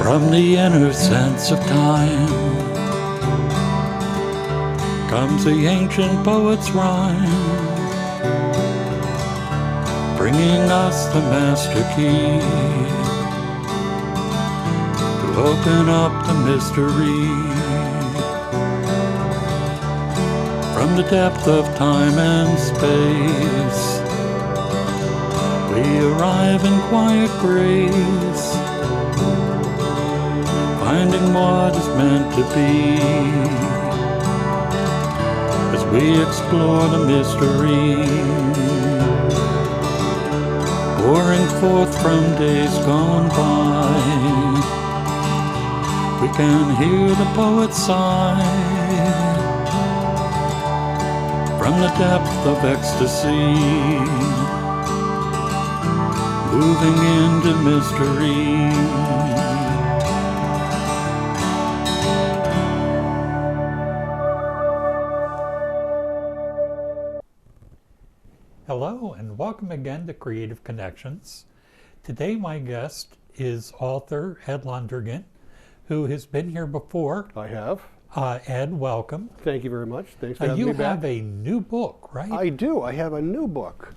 From the inner sense of time comes the ancient poet's rhyme, bringing us the master key to open up the mystery. From the depth of time and space, we arrive in quiet grace, finding what is meant to be as we explore the mystery, pouring forth from days gone by. We can hear the poet sigh from the depth of ecstasy, moving into mystery. Hello and welcome again to Creative Connections. Today my guest is author Ed Londergan, who has been here before. I have. Ed, welcome. Thank you very much. Thanks for having me back. You have a new book, right? I do. I have a new book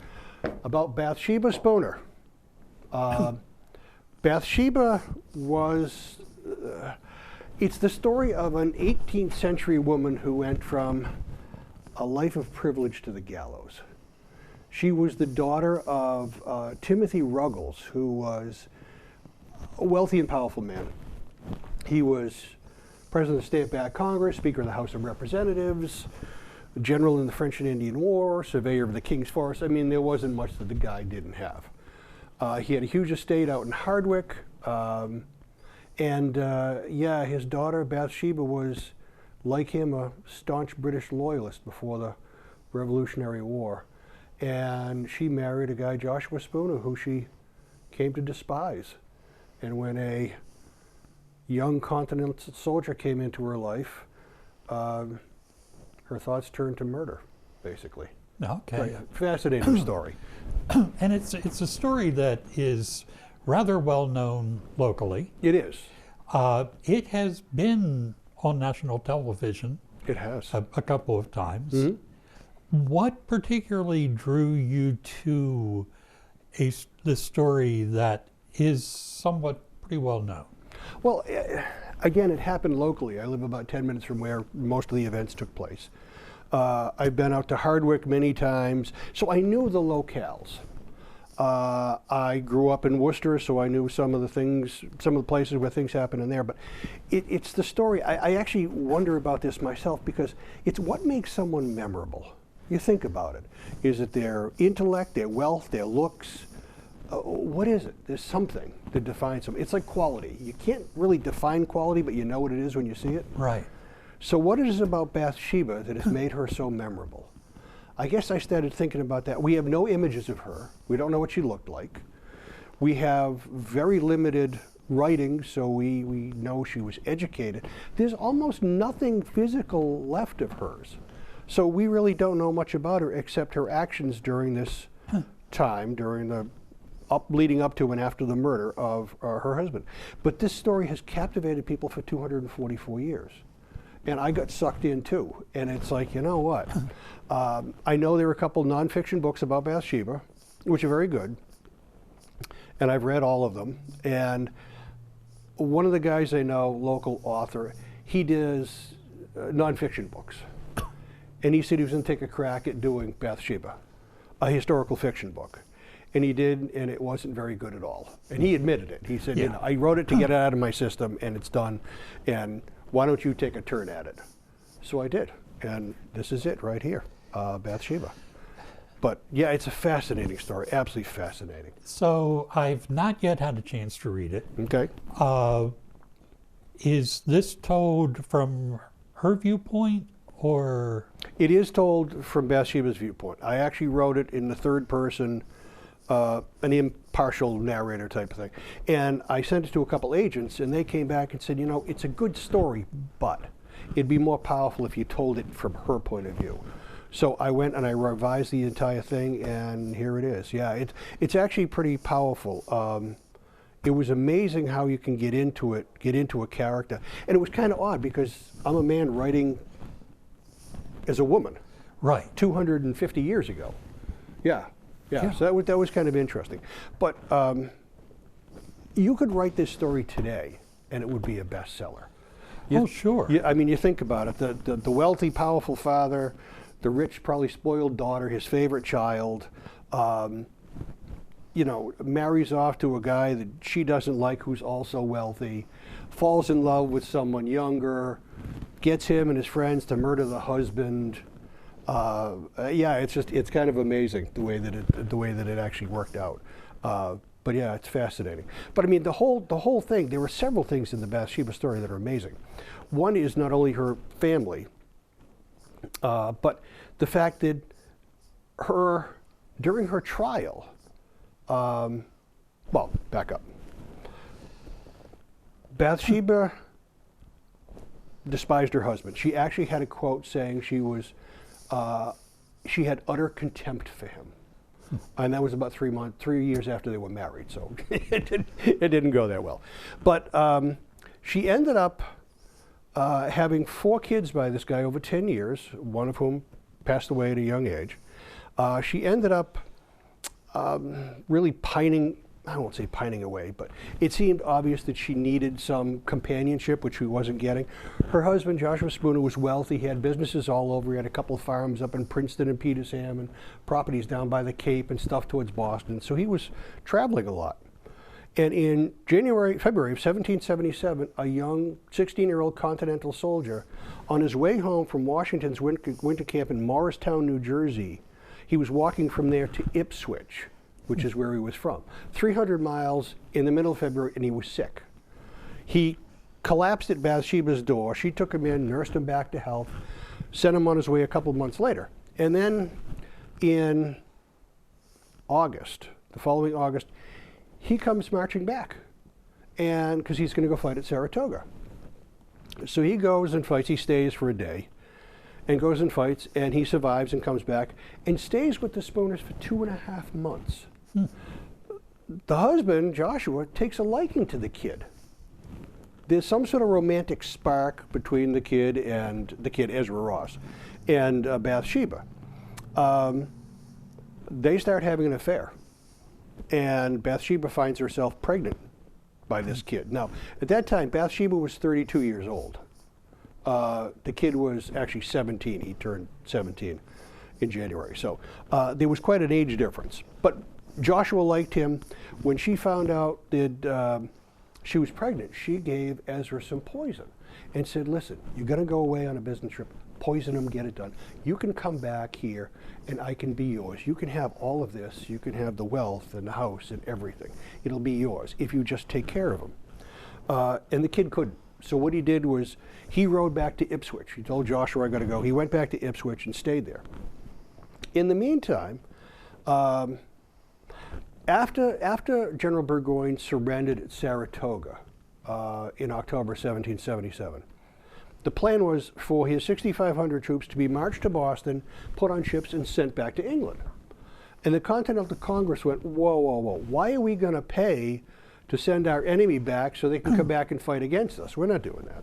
about Bathsheba Spooner. Bathsheba was, it's the story of an 18th century woman who went from a life of privilege to the gallows. She was the daughter of Timothy Ruggles, who was a wealthy and powerful man. He was President of the State-backed Congress, Speaker of the House of Representatives, General in the French and Indian War, Surveyor of the King's Forest. I mean, there wasn't much that the guy didn't have. He had a huge estate out in Hardwick, yeah, his daughter Bathsheba was, like him, a staunch British loyalist before the Revolutionary War. And she married a guy, Joshua Spooner, who she came to despise. And when a young Continental soldier came into her life, her thoughts turned to murder, basically. Okay. Right. Fascinating story. And it's a story that is rather well known locally. It is. It has been on national television. It has. A couple of times. Mm-hmm. What particularly drew you to this story that is somewhat pretty well known? Well, again, it happened locally. I live about 10 minutes from where most of the events took place. I've been out to Hardwick many times, so I knew the locales. I grew up in Worcester, so I knew some of the places where things happen in there, but it's the story. I actually wonder about this myself because it's what makes someone memorable. You think about it. Is it their intellect, their wealth, their looks? What is it? There's something that defines them. It's like quality. You can't really define quality, but you know what it is when you see it. Right. So what is it about Bathsheba that has made her so memorable? I guess I started thinking about that. We have no images of her. We don't know what she looked like. We have very limited writing, so we know she was educated. There's almost nothing physical left of hers. So we really don't know much about her except her actions during this time, during the leading up to and after the murder of her husband. But this story has captivated people for 244 years. And I got sucked in too. And it's like, you know what? I know there are a couple nonfiction books about Bathsheba, which are very good. And I've read all of them. And one of the guys I know, local author, he does nonfiction books. And he said he was going to take a crack at doing Bathsheba, a historical fiction book. And he did, and it wasn't very good at all. And he admitted it. He said, yeah. You know, I wrote it to get it out of my system, and it's done. And why don't you take a turn at it? So I did. And this is it right here, Bathsheba. But yeah, it's a fascinating story, absolutely fascinating. So I've not yet had a chance to read it. Okay. Is this told from her viewpoint? Or it is told from Bathsheba's viewpoint. I actually wrote it in the third person, an impartial narrator type of thing. And I sent it to a couple agents, and they came back and said, you know, it's a good story, but it'd be more powerful if you told it from her point of view. So I went and I revised the entire thing, and here it is. Yeah, it's actually pretty powerful. It was amazing how you can get into it, get into a character. And it was kind of odd because I'm a man writing as a woman Right. 250 years ago. Yeah. Yeah. So that was kind of interesting. But you could write this story today and it would be a bestseller. Oh, sure. I mean, you think about it, the wealthy, powerful father, the rich, probably spoiled daughter, his favorite child, you know, marries off to a guy that she doesn't like who's also wealthy, falls in love with someone younger, gets him and his friends to murder the husband. Yeah, it's kind of amazing the way that it actually worked out. But yeah, it's fascinating. But I mean, the whole thing. There were several things in the Bathsheba story that are amazing. One is not only her family, but the fact that during her trial. Well, back up. Bathsheba despised her husband. She actually had a quote saying she had utter contempt for him. And that was about 3 years after they were married, so it didn't go that well. But she ended up having 4 kids by this guy over 10 years, one of whom passed away at a young age. She ended up really pining, I won't say pining away, but it seemed obvious that she needed some companionship, which she wasn't getting. Her husband, Joshua Spooner, was wealthy. He had businesses all over. He had a couple of farms up in Princeton and Petersham and properties down by the Cape and stuff towards Boston. So he was traveling a lot. And in February of 1777, a young 16-year-old Continental soldier, on his way home from Washington's winter camp in Morristown, New Jersey, he was walking from there to Ipswich, which is where he was from. 300 miles in the middle of February, and he was sick. He collapsed at Bathsheba's door. She took him in, nursed him back to health, sent him on his way a couple of months later. And then in August, the following August, he comes marching back, and because he's going to go fight at Saratoga. So he goes and fights. He stays for a day and goes and fights, and he survives and comes back and stays with the Spooners for 2.5 months. The husband, Joshua, takes a liking to the kid. There's some sort of romantic spark between the kid, Ezra Ross, and Bathsheba. They start having an affair, and Bathsheba finds herself pregnant by this kid. Now, at that time, Bathsheba was 32 years old. The kid was actually 17. He turned 17 in January. So there was quite an age difference. But Joshua liked him. When she found out that she was pregnant, she gave Ezra some poison and said, listen, you're going to go away on a business trip. Poison him, get it done. You can come back here and I can be yours. You can have all of this. You can have the wealth and the house and everything. It'll be yours if you just take care of him. And the kid couldn't. So what he did was he rode back to Ipswich. He told Joshua, I got to go. He went back to Ipswich and stayed there. In the meantime, after General Burgoyne surrendered at Saratoga in October 1777, the plan was for his 6,500 troops to be marched to Boston, put on ships, and sent back to England. And the Continental Congress went, whoa, whoa, whoa, why are we going to pay to send our enemy back so they can come back and fight against us? We're not doing that.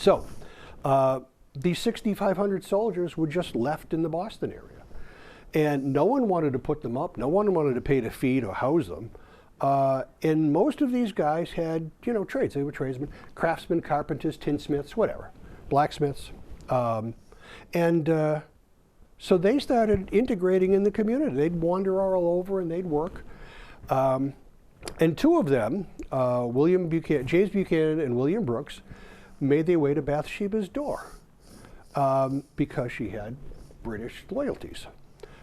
So these 6,500 soldiers were just left in the Boston area. And no one wanted to put them up. No one wanted to pay to feed or house them. And most of these guys had, trades. They were tradesmen, craftsmen, carpenters, tinsmiths, whatever, blacksmiths. So they started integrating in the community. They'd wander all over and they'd work. And 2 of them, James Buchanan and William Brooks, made their way to Bathsheba's door because she had British loyalties.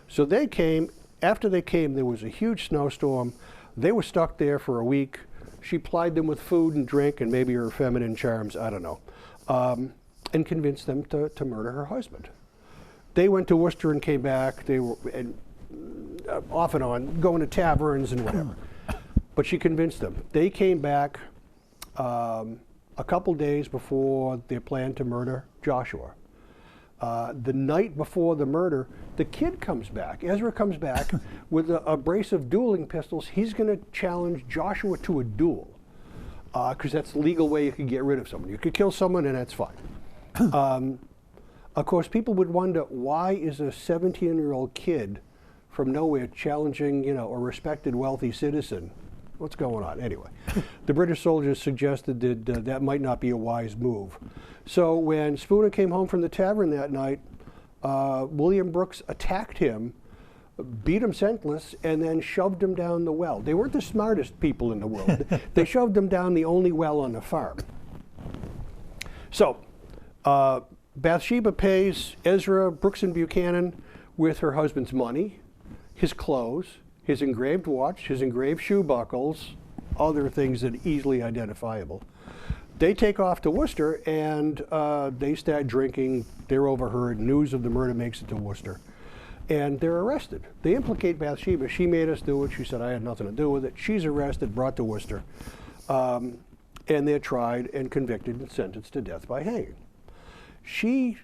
So they came. After they came, there was a huge snowstorm. They were stuck there for a week. She plied them with food and drink and maybe her feminine charms, I don't know, and convinced them to murder her husband. They went to Worcester and came back. They were off and on, going to taverns and whatever. But she convinced them. They came back a couple days before their plan to murder Joshua. The night before the murder, the kid comes back. Ezra comes back with a brace of dueling pistols. He's going to challenge Joshua to a duel because that's the legal way you could get rid of someone. You could kill someone and that's fine. Of course, people would wonder, why is a 17-year-old kid from nowhere challenging, you know, a respected, wealthy citizen? What's going on? Anyway, the British soldiers suggested that that might not be a wise move. So when Spooner came home from the tavern that night, William Brooks attacked him, beat him senseless, and then shoved him down the well. They weren't the smartest people in the world. They shoved him down the only well on the farm. So Bathsheba pays Ezra Brooks and Buchanan with her husband's money, his clothes, his engraved watch, his engraved shoe buckles, other things that are easily identifiable. They take off to Worcester and they start drinking. They're overheard. News of the murder makes it to Worcester. And they're arrested. They implicate Bathsheba. She made us do it. She said, I had nothing to do with it. She's arrested, brought to Worcester. And they're tried and convicted and sentenced to death by hanging. She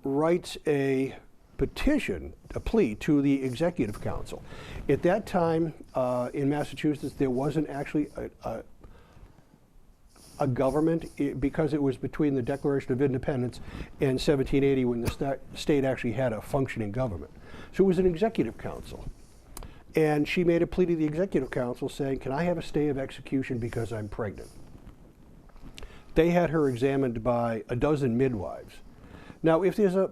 writes a petition, a plea to the Executive Council. At that time in Massachusetts, there wasn't actually a government because it was between the Declaration of Independence and 1780 when the state actually had a functioning government. So it was an Executive Council. And she made a plea to the Executive Council saying, can I have a stay of execution because I'm pregnant? They had her examined by a dozen midwives. Now, if there's a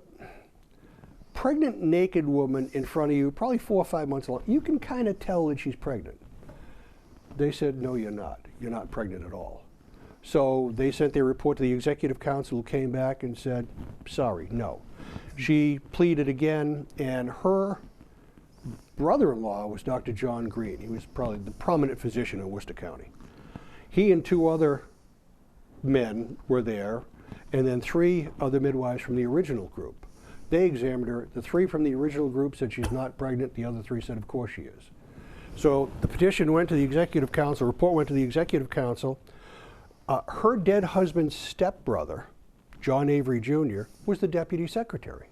pregnant naked woman in front of you, probably 4 or 5 months along, you can kind of tell that she's pregnant. They said, no, you're not. You're not pregnant at all. So they sent their report to the Executive Council, who came back and said, sorry, no. She pleaded again, and her brother-in-law was Dr. John Green. He was probably the prominent physician in Worcester County. He and 2 other men were there, and then 3 other midwives from the original group. They examined her. The 3 from the original group said she's not pregnant. The other 3 said, of course she is. So the petition went to the Executive Council, report went to the Executive Council. Her dead husband's stepbrother, John Avery Jr., was the deputy secretary.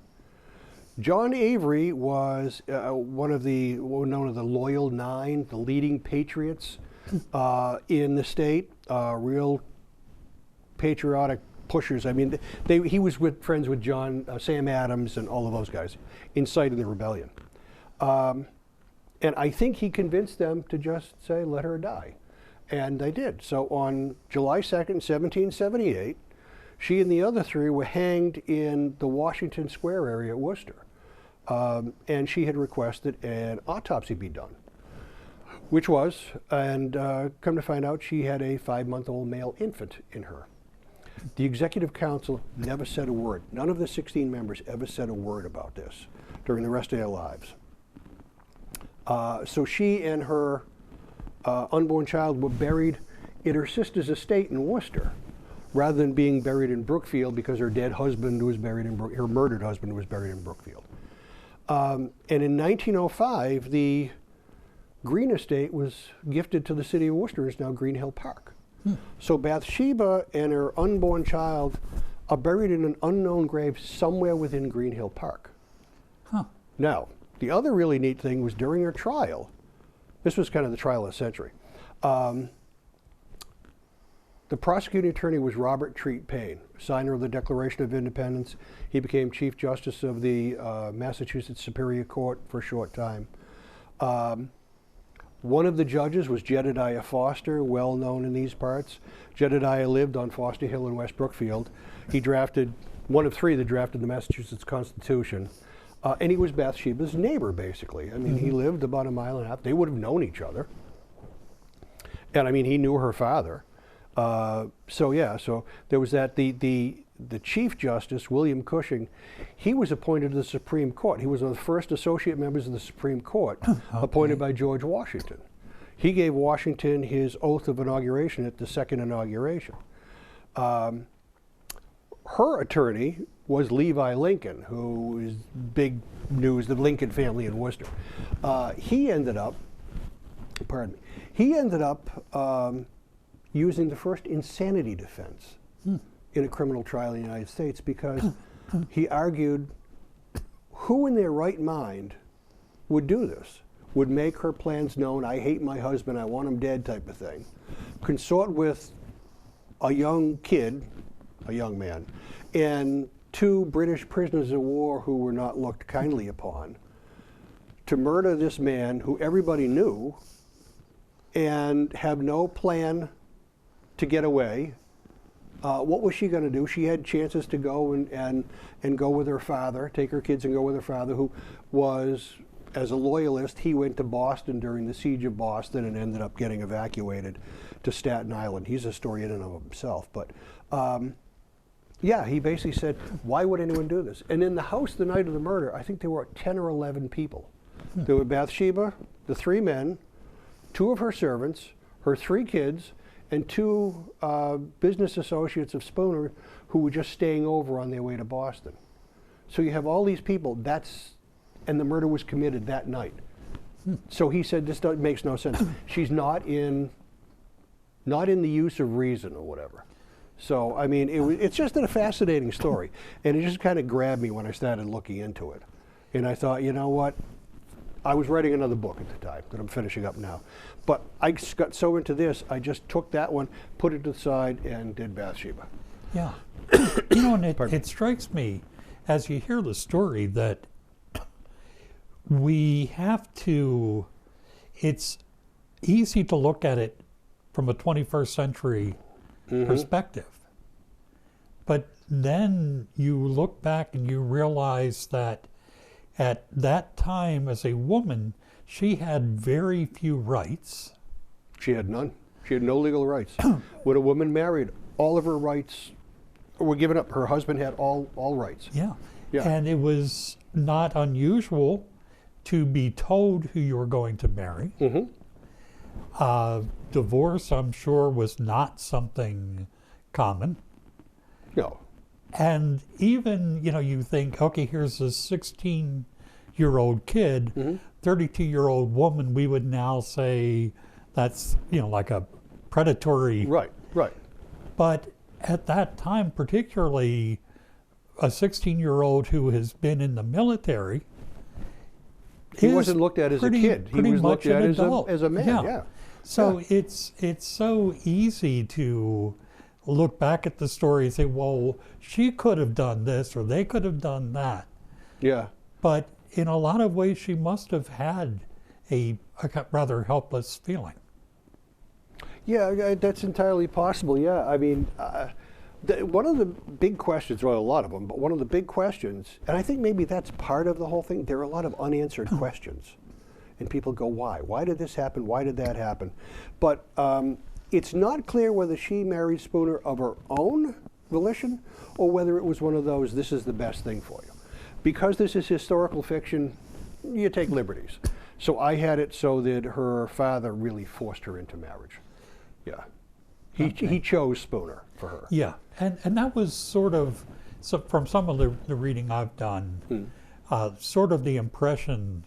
John Avery was one of the, known as the Loyal Nine, the leading patriots in the state, real patriotic pushers. I mean, he was friends with Sam Adams and all of those guys, inciting the rebellion. And I think he convinced them to just say, let her die. And they did. So on July 2nd, 1778, she and the other 3 were hanged in the Washington Square area at Worcester. And she had requested an autopsy be done, which was, and come to find out, she had a 5-month-old male infant in her. The Executive Council never said a word. None of the 16 members ever said a word about this during the rest of their lives. So she and her unborn child were buried in her sister's estate in Worcester, rather than being buried in Brookfield because her dead husband was buried in her murdered husband was buried in Brookfield. And in 1905, the Green estate was gifted to the city of Worcester. It's now Green Hill Park. So Bathsheba and her unborn child are buried in an unknown grave somewhere within Green Hill Park. Huh. Now, the other really neat thing was during her trial, this was kind of the trial of the century, the prosecuting attorney was Robert Treat Paine, signer of the Declaration of Independence. He became Chief Justice of the Massachusetts Superior Court for a short time. One of the judges was Jedediah Foster, well known in these parts. Jedediah lived on Foster Hill in West Brookfield. He drafted, one of 3 that drafted the Massachusetts Constitution. And he was Bathsheba's neighbor, basically. I mean, he lived about 1.5 miles. They would have known each other. And I mean, he knew her father. So yeah, so there was that. The Chief Justice, William Cushing, he was appointed to the Supreme Court. He was one of the first associate members of the Supreme Court, appointed by George Washington. He gave Washington his oath of inauguration at the 2nd inauguration. Her attorney was Levi Lincoln, who is big news, the Lincoln family in Worcester. He ended up using the first insanity defense in a criminal trial in the United States because he argued, who in their right mind would do this? Would make her plans known, I hate my husband, I want him dead type of thing. Consort with a young kid, a young man, and 2 British prisoners of war who were not looked kindly upon, to murder this man who everybody knew and have no plan to get away. What was she going to do? She had chances to go and go with her father, take her kids and go with her father, who was, as a loyalist, he went to Boston during the siege of Boston and ended up getting evacuated to Staten Island. He's a story in and of himself. But yeah, he basically said, why would anyone do this? And in the house the night of the murder, I think there were 10 or 11 people. There were Bathsheba, the 3 men, 2 of her servants, her 3 kids, and 2 business associates of Spooner who were just staying over on their way to Boston. So you have all these people, and the murder was committed that night. So he said, this makes no sense. She's not in the use of reason or whatever. So, I mean, it's just a fascinating story. And it just kind of grabbed me when I started looking into it. And I thought, you know what? I was writing another book at the time that I'm finishing up now. But I got so into this, I just took that one, put it to the side, and did Bathsheba. Yeah. You know, and it strikes me as you hear the story that we have to, it's easy to look at it from a 21st century perspective. But then you look back and you realize that at that time as a woman, she had very few rights. She had none. She had no legal rights. When a woman married, all of her rights were given up. Her husband had all rights. Yeah. Yeah. And it was not unusual to be told who you were going to marry. Divorce, I'm sure, was not something common. No. And even, you know, you think, okay, here's a 16-year-old kid, 32-year-old woman, we would now say that's, you know, like a predatory. Right, right. But at that time, particularly a 16-year-old who has been in the military, he wasn't looked at as a kid. He was looked at as a man, yeah. So it's so easy to look back at the story and say, well, she could have done this or they could have done that. Yeah. But in a lot of ways, she must have had a rather helpless feeling. Yeah, that's entirely possible, yeah. I mean, one of the big questions, well, a lot of them, but one of the big questions, and I think maybe that's part of the whole thing, there are a lot of unanswered questions. And people go, why? Why did this happen? Why did that happen? But it's not clear whether she married Spooner of her own volition or whether it was one of those, this is the best thing for you. Because this is historical fiction, you take liberties. So I had it so that her father really forced her into marriage. Yeah. He chose Spooner for her. Yeah, and that was sort of, so from some of the reading I've done, sort of the impression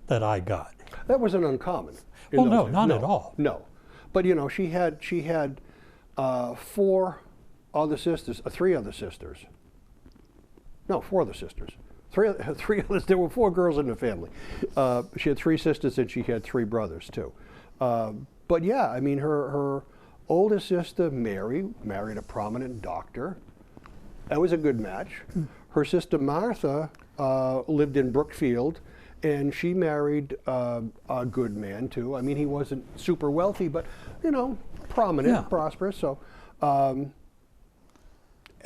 that I got. That wasn't uncommon. Well, no, not at all. No. But, you know, she had 4 other sisters, 3 other sisters. No, 4 other sisters. 3 others, there were 4 girls in the family. She had 3 sisters and she had 3 brothers, too. But, yeah, I mean, her oldest sister, Mary, married a prominent doctor. That was a good match. Her sister, Martha, lived in Brookfield, and she married a good man, too. I mean, he wasn't super wealthy, but, you know, prominent, prosperous. So,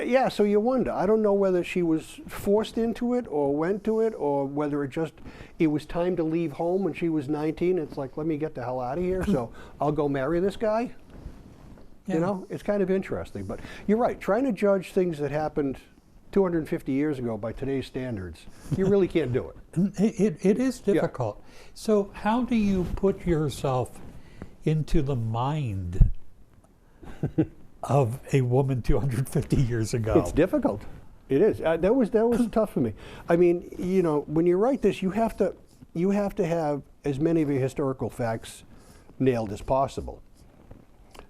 yeah, so you wonder. I don't know whether she was forced into it or went to it or whether it was time to leave home when she was 19. It's like, let me get the hell out of here, so I'll go marry this guy. Yeah. You know, it's kind of interesting. But you're right, trying to judge things that happened 250 years ago by today's standards, you really can't do it. It is difficult. Yeah. So how do you put yourself into the mind of a woman 250 years ago? It's difficult. It is. That was tough for me. I mean, you know, when you write this, you have to have as many of your historical facts nailed as possible.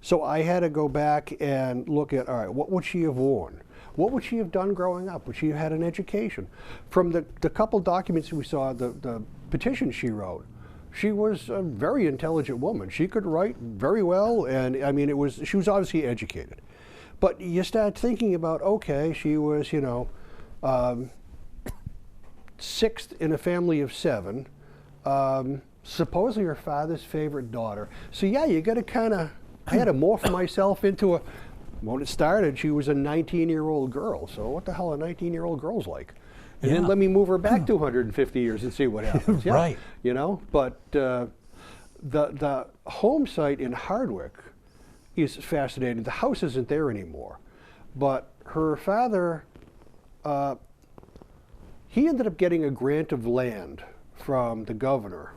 So I had to go back and look at, all right, what would she have worn? What would she have done growing up? Would she have had an education? From the couple documents we saw, the petition she wrote, she was a very intelligent woman. She could write very well, and I mean, she was obviously educated. But you start thinking about, okay, she was, sixth in a family of 7, supposedly her father's favorite daughter. So yeah, you got to kind of, I had to morph myself into when it started, she was a 19-year-old girl. So what the hell are 19-year-old girls like? And then let me move her back 250 years and see what happens. Yeah, right. But the home site in Hardwick is fascinating. The house isn't there anymore. But her father, he ended up getting a grant of land from the governor.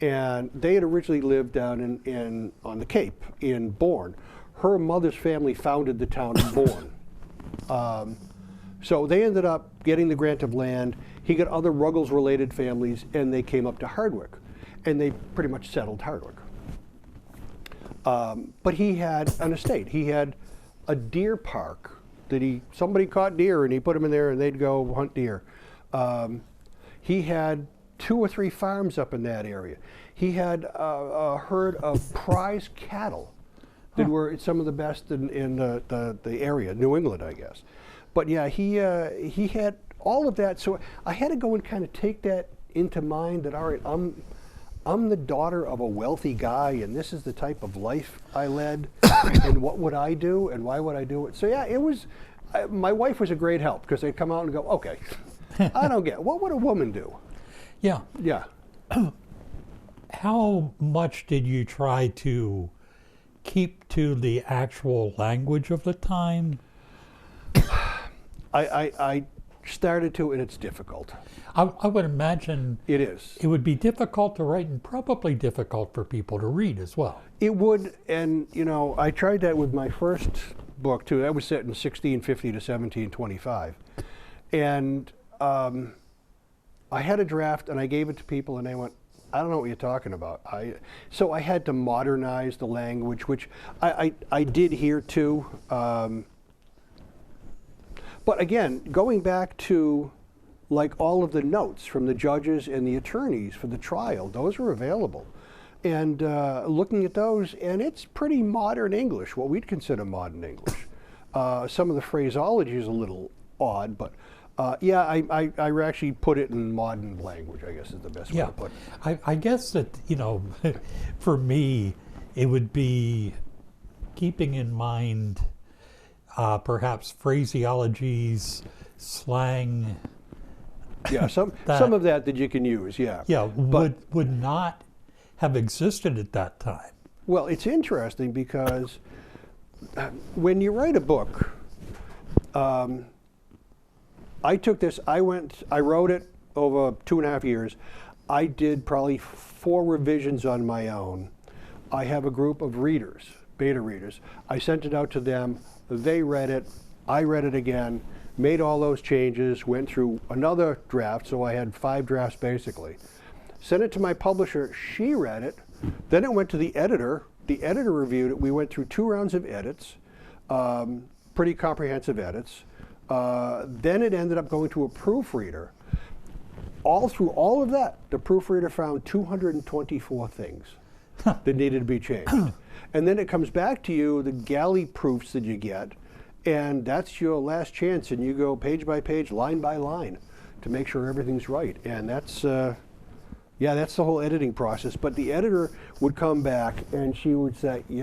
And they had originally lived down on the Cape in Bourne. Her mother's family founded the town of Bourne. So they ended up getting the grant of land. He got other Ruggles-related families, and they came up to Hardwick. And they pretty much settled Hardwick. But he had an estate. He had a deer park that somebody caught deer, and he put them in there, and they'd go hunt deer. He had 2 or 3 farms up in that area. He had a herd of prize cattle that were some of the best in the area, New England, I guess. But yeah, he had all of that. So I had to go and kind of take that into mind that, all right, I'm the daughter of a wealthy guy, and this is the type of life I led, and what would I do, and why would I do it? So yeah, it was, my wife was a great help, because they'd come out and go, okay, I don't get it. What would a woman do? Yeah. Yeah. How much did you try to keep to the actual language of the time? I started to, and it's difficult. I would imagine it is. It would be difficult to write and probably difficult for people to read as well. It would, and I tried that with my first book too. That was set in 1650 to 1725. And I had a draft, and I gave it to people, and they went, I don't know what you're talking about. So I had to modernize the language, which I did here too. But again, going back to like all of the notes from the judges and the attorneys for the trial, those were available. And looking at those, and it's pretty modern English, what we'd consider modern English. Some of the phraseology is a little odd, but yeah, I actually put it in modern language, I guess is the best way to put it. I guess that, for me, it would be keeping in mind perhaps phraseologies, slang. Yeah, some of that you can use, yeah. Yeah, would not have existed at that time. Well, it's interesting because when you write a book, I took this, I wrote it over 2.5 years. I did probably 4 revisions on my own. I have a group of readers, beta readers. I sent it out to them, they read it, I read it again, made all those changes, went through another draft, so I had 5 drafts basically. Sent it to my publisher, she read it, then it went to the editor reviewed it, we went through 2 rounds of edits, pretty comprehensive edits. Then it ended up going to a proofreader. All through all of that, the proofreader found 224 things that needed to be changed. And then it comes back to you, the galley proofs that you get, and that's your last chance, and you go page by page, line by line, to make sure everything's right. And that's, yeah, that's the whole editing process. But the editor would come back, and she would say, they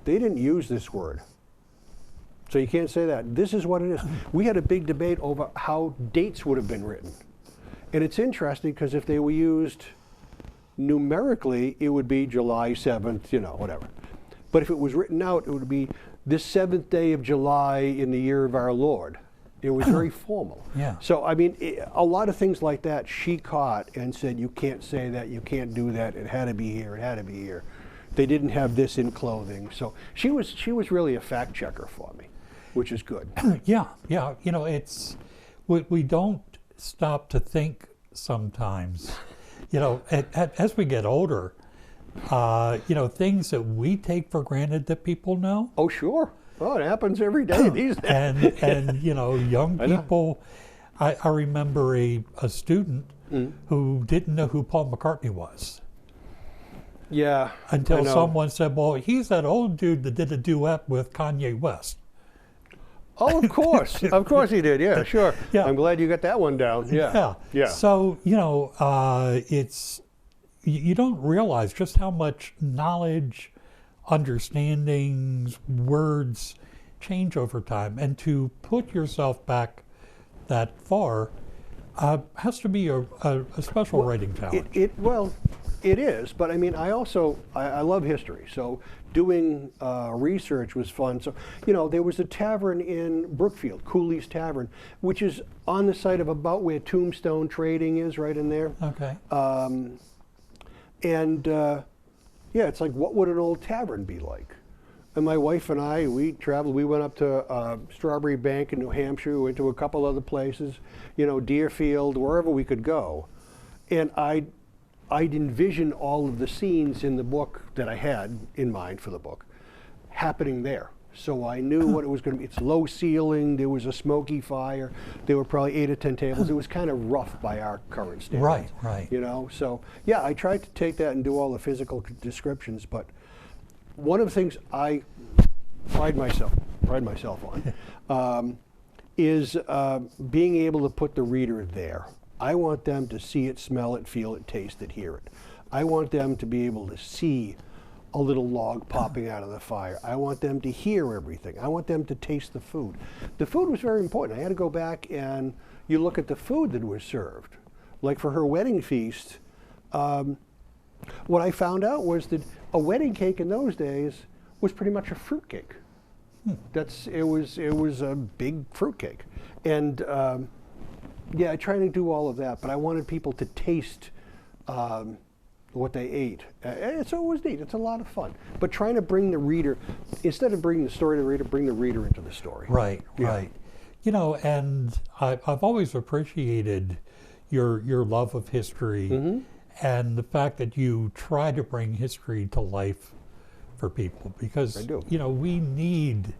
didn't use this word. So you can't say that. This is what it is. We had a big debate over how dates would have been written. And it's interesting because if they were used numerically, it would be July 7th, whatever. But if it was written out, it would be this 7th day of July in the year of our Lord. It was very formal. Yeah. So, I mean, a lot of things like that she caught and said, you can't say that, you can't do that, it had to be here, it had to be here. They didn't have this in clothing. So she was really a fact checker for me, which is good. Yeah. It's, we don't stop to think sometimes, as we get older, things that we take for granted that people know. Oh, sure. Oh, it happens every day these days. And young I know. people. I remember a student who didn't know who Paul McCartney was Yeah. I until know. someone said, "Well, he's that old dude that did a duet with Kanye West." Oh, of course. Of course he did. Yeah, sure. Yeah. I'm glad you got that one down. Yeah. Yeah. So it's you don't realize just how much knowledge, understandings, words change over time, and to put yourself back that far has to be a special writing challenge. It is, but I mean, I love history, so doing research was fun. So, there was a tavern in Brookfield, Cooley's Tavern, which is on the site of about where Tombstone Trading is, right in there. Okay. It's like, what would an old tavern be like? And my wife and I, we traveled. We went up to Strawberry Bank in New Hampshire. We went to a couple other places, Deerfield, wherever we could go. And I'd envision all of the scenes in the book that I had in mind for the book happening there. So I knew what it was going to be. It's low ceiling. There was a smoky fire. There were probably 8 or 10 tables. It was kind of rough by our current standards. Right. So yeah, I tried to take that and do all the physical descriptions. But one of the things I pride myself on is being able to put the reader there. I want them to see it, smell it, feel it, taste it, hear it. I want them to be able to see a little log popping out of the fire. I want them to hear everything. I want them to taste the food. The food was very important. I had to go back and you look at the food that was served. Like for her wedding feast, what I found out was that a wedding cake in those days was pretty much a fruit cake. It was a big fruit cake. And I tried to do all of that, but I wanted people to taste what they ate. It was neat. It's a lot of fun. But trying to bring the reader, instead of bringing the story to the reader, bring the reader into the story. Right. And I've always appreciated your love of history and the fact that you try to bring history to life for people, because I do. We need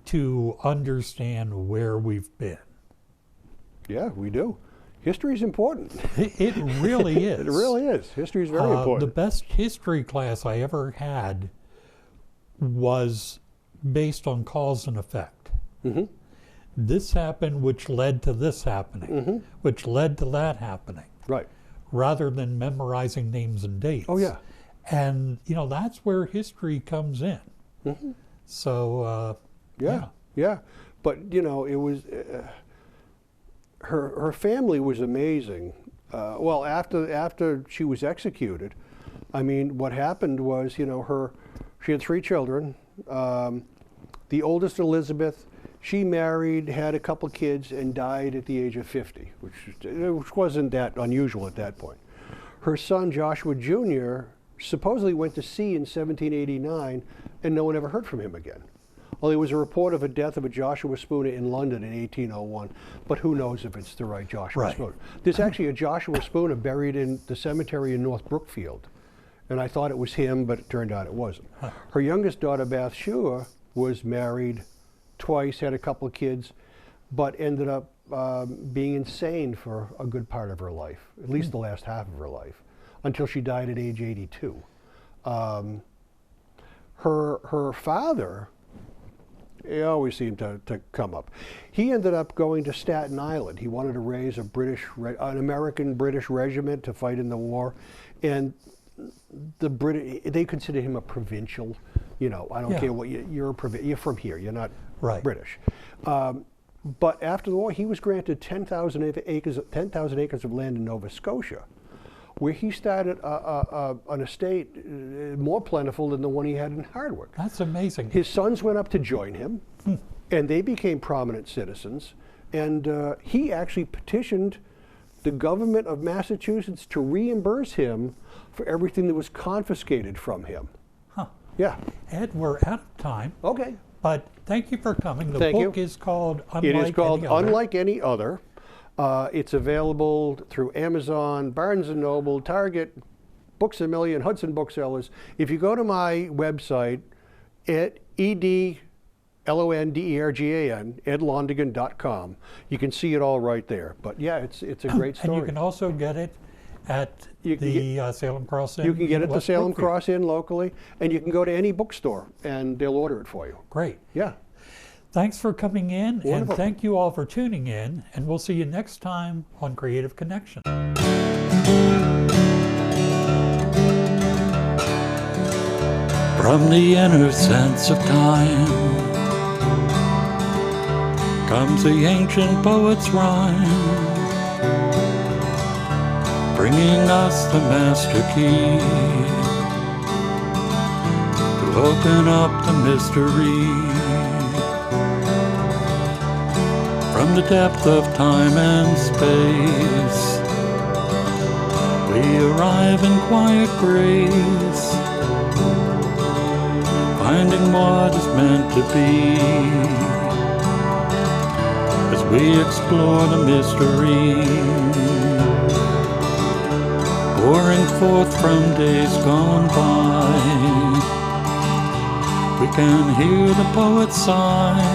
to understand where we've been. Yeah, we do. History is important. It really is. It really is. History is very important. The best history class I ever had was based on cause and effect. This happened, which led to this happening, which led to that happening. Right. Rather than memorizing names and dates. Oh, yeah. And, that's where history comes in. So, Yeah. But, it was... Her family was amazing. After she was executed, I mean, what happened was, she had 3 children. The oldest, Elizabeth, she married, had a couple kids, and died at the age of 50, which wasn't that unusual at that point. Her son, Joshua Jr., supposedly went to sea in 1789, and no one ever heard from him again. Well, there was a report of a death of a Joshua Spooner in London in 1801, but who knows if it's the right Joshua Spooner. There's actually a Joshua Spooner buried in the cemetery in North Brookfield, and I thought it was him, but it turned out it wasn't. Her youngest daughter, Bathsheba, was married twice, had a couple of kids, but ended up being insane for a good part of her life, at least the last half of her life, until she died at age 82. Her father... It always seemed to come up. He ended up going to Staten Island. He wanted to raise an American-British regiment to fight in the war, and they considered him a provincial. I don't care what you're from here. You're not British. But after the war, he was granted 10,000 acres of land in Nova Scotia, where he started an estate more plentiful than the one he had in Hardwick. That's amazing. His sons went up to join him, and they became prominent citizens. And he actually petitioned the government of Massachusetts to reimburse him for everything that was confiscated from him. Yeah. Ed, we're out of time. Okay. But thank you for coming. The Thank book you. is called Unlike It is called Any Other. Unlike Any Other. It's available through Amazon, Barnes & Noble, Target, Books A Million, Hudson Booksellers. If you go to my website at Londergan, edlondergan.com. You can see it all right there. But yeah, it's a great story. And you can also get it at the Salem Cross Inn. You can get it at the West Salem Brookfield. Cross Inn locally, and you can go to any bookstore and they'll order it for you. Great. Yeah. Thanks for coming in, Wonderful. and thank you all for tuning in, and we'll see you next time on Creative Connection. From the inner sense of time comes the ancient poet's rhyme, bringing us the master key to open up the mystery. From the depth of time and space, we arrive in quiet grace, finding what is meant to be as we explore the mystery, pouring forth from days gone by. We can hear the poet sigh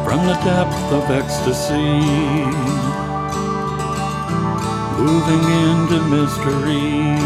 from the depth of ecstasy, moving into mystery.